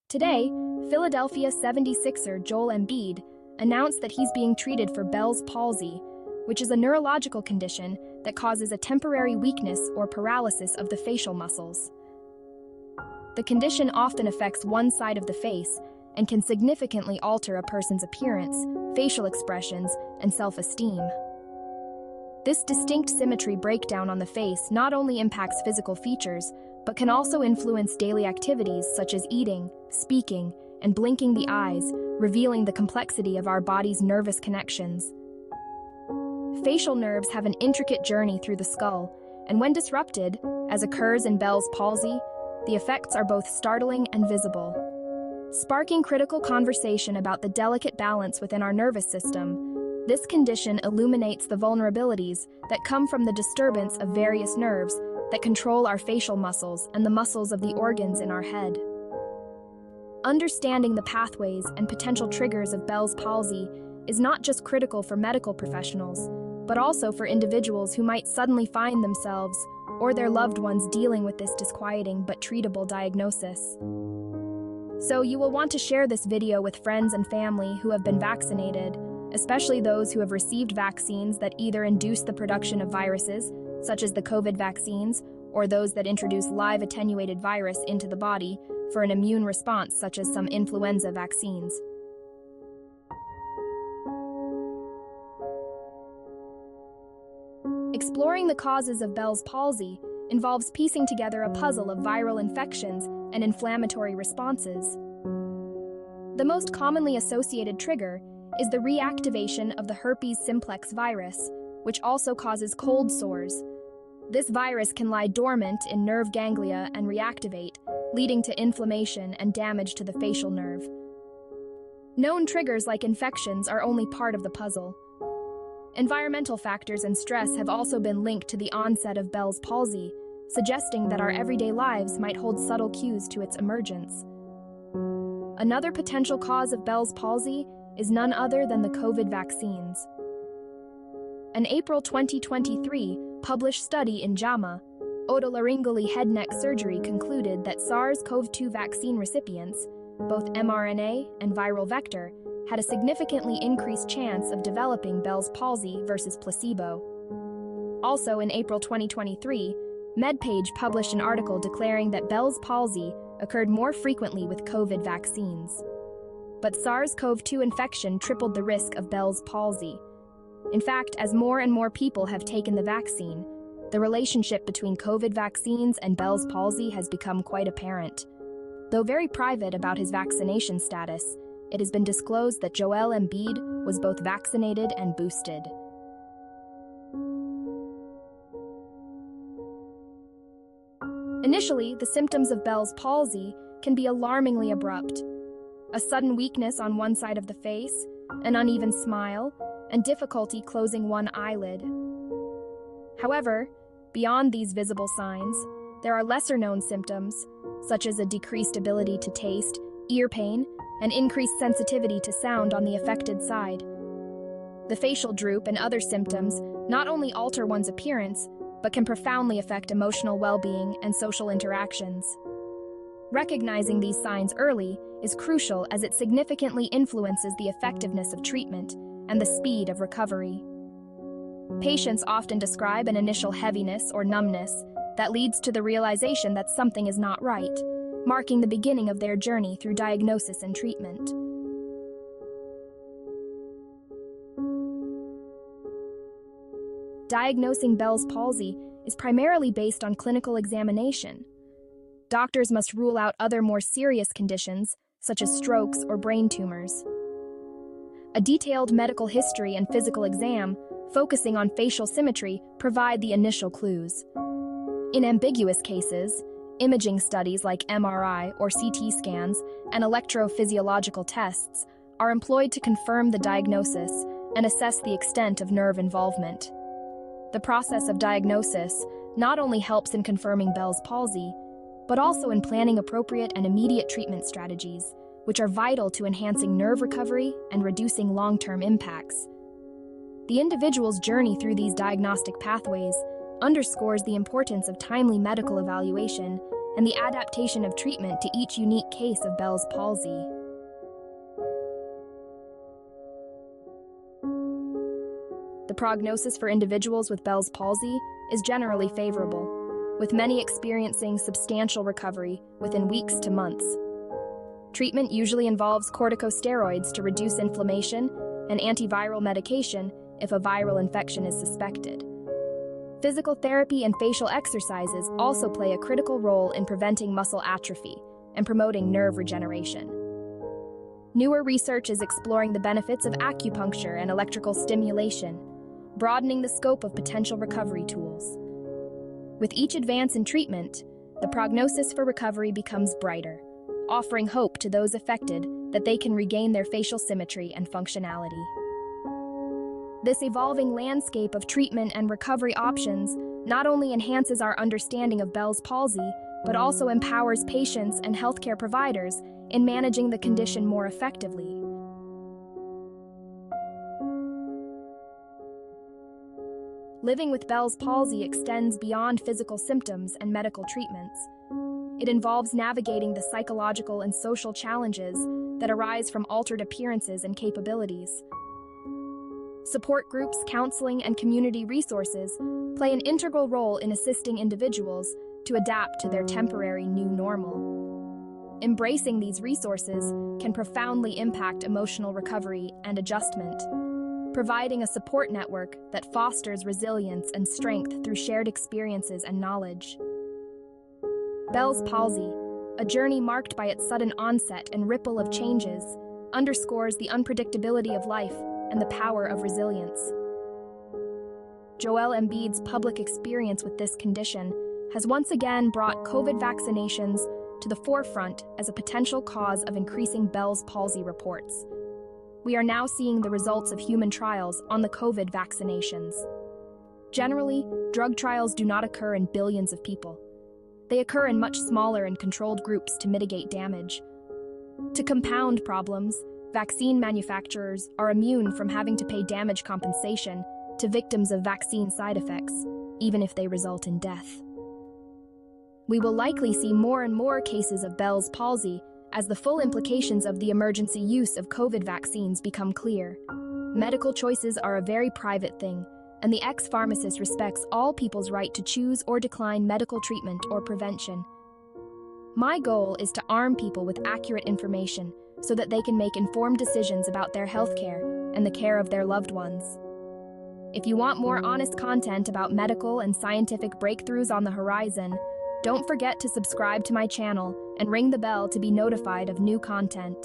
Today, Philadelphia 76er Joel Embiid announced that he's being treated for Bell's palsy, which is a neurological condition that causes a temporary weakness or paralysis of the facial muscles. The condition often affects one side of the face and can significantly alter a person's appearance, facial expressions, and self-esteem. This distinct symmetry breakdown on the face not only impacts physical features, but can also influence daily activities such as eating, speaking, and blinking the eyes, revealing the complexity of our body's nervous connections. Facial nerves have an intricate journey through the skull, and when disrupted, as occurs in Bell's palsy, the effects are both startling and visible, sparking critical conversation about the delicate balance within our nervous system. This condition illuminates the vulnerabilities that come from the disturbance of various nerves that control our facial muscles and the muscles of the organs in our head. Understanding the pathways and potential triggers of Bell's palsy is not just critical for medical professionals, but also for individuals who might suddenly find themselves or their loved ones dealing with this disquieting but treatable diagnosis. So you will want to share this video with friends and family who have been vaccinated, especially those who have received vaccines that either induce the production of viruses, such as the COVID vaccines, or those that introduce live attenuated virus into the body for an immune response, such as some influenza vaccines. Exploring the causes of Bell's palsy involves piecing together a puzzle of viral infections and inflammatory responses. The most commonly associated trigger is the reactivation of the herpes simplex virus, which also causes cold sores. This virus can lie dormant in nerve ganglia and reactivate, leading to inflammation and damage to the facial nerve. Known triggers like infections are only part of the puzzle. Environmental factors and stress have also been linked to the onset of Bell's palsy, suggesting that our everyday lives might hold subtle cues to its emergence. Another potential cause of Bell's palsy is none other than the COVID vaccines. An April 2023 published study in JAMA, Otolaryngally Head Neck Surgery, concluded that SARS-CoV-2 vaccine recipients, both mRNA and viral vector, had a significantly increased chance of developing Bell's palsy versus placebo. Also in April 2023, MedPage published an article declaring that Bell's palsy occurred more frequently with COVID vaccines. But SARS-CoV-2 infection tripled the risk of Bell's palsy. In fact, as more and more people have taken the vaccine, the relationship between COVID vaccines and Bell's palsy has become quite apparent. Though very private about his vaccination status, it has been disclosed that Joel Embiid was both vaccinated and boosted. Initially, the symptoms of Bell's palsy can be alarmingly abrupt. A sudden weakness on one side of the face, an uneven smile, and difficulty closing one eyelid. However, beyond these visible signs, there are lesser-known symptoms, such as a decreased ability to taste, ear pain, and increased sensitivity to sound on the affected side. The facial droop and other symptoms not only alter one's appearance, but can profoundly affect emotional well-being and social interactions. Recognizing these signs early is crucial as it significantly influences the effectiveness of treatment and the speed of recovery. Patients often describe an initial heaviness or numbness that leads to the realization that something is not right, marking the beginning of their journey through diagnosis and treatment. Diagnosing Bell's palsy is primarily based on clinical examination. Doctors must rule out other more serious conditions, such as strokes or brain tumors. A detailed medical history and physical exam, focusing on facial symmetry, provide the initial clues. In ambiguous cases, imaging studies like MRI or CT scans and electrophysiological tests are employed to confirm the diagnosis and assess the extent of nerve involvement. The process of diagnosis not only helps in confirming Bell's palsy, but also in planning appropriate and immediate treatment strategies, which are vital to enhancing nerve recovery and reducing long-term impacts. The individual's journey through these diagnostic pathways underscores the importance of timely medical evaluation and the adaptation of treatment to each unique case of Bell's palsy. The prognosis for individuals with Bell's palsy is generally favorable, with many experiencing substantial recovery within weeks to months. Treatment usually involves corticosteroids to reduce inflammation and antiviral medication if a viral infection is suspected. Physical therapy and facial exercises also play a critical role in preventing muscle atrophy and promoting nerve regeneration. Newer research is exploring the benefits of acupuncture and electrical stimulation, broadening the scope of potential recovery tools. With each advance in treatment, the prognosis for recovery becomes brighter, offering hope to those affected that they can regain their facial symmetry and functionality. This evolving landscape of treatment and recovery options not only enhances our understanding of Bell's palsy, but also empowers patients and healthcare providers in managing the condition more effectively. Living with Bell's palsy extends beyond physical symptoms and medical treatments. It involves navigating the psychological and social challenges that arise from altered appearances and capabilities. Support groups, counseling, and community resources play an integral role in assisting individuals to adapt to their temporary new normal. Embracing these resources can profoundly impact emotional recovery and adjustment, providing a support network that fosters resilience and strength through shared experiences and knowledge. Bell's palsy, a journey marked by its sudden onset and ripple of changes, underscores the unpredictability of life and the power of resilience. Joel Embiid's public experience with this condition has once again brought COVID vaccinations to the forefront as a potential cause of increasing Bell's palsy reports. We are now seeing the results of human trials on the COVID vaccinations. Generally, drug trials do not occur in billions of people. They occur in much smaller and controlled groups to mitigate damage. To compound problems, vaccine manufacturers are immune from having to pay damage compensation to victims of vaccine side effects, even if they result in death. We will likely see more and more cases of Bell's palsy as the full implications of the emergency use of COVID vaccines become clear. Medical choices are a very private thing, and the ex-pharmacist respects all people's right to choose or decline medical treatment or prevention. My goal is to arm people with accurate information so that they can make informed decisions about their healthcare and the care of their loved ones. If you want more honest content about medical and scientific breakthroughs on the horizon, don't forget to subscribe to my channel and ring the bell to be notified of new content.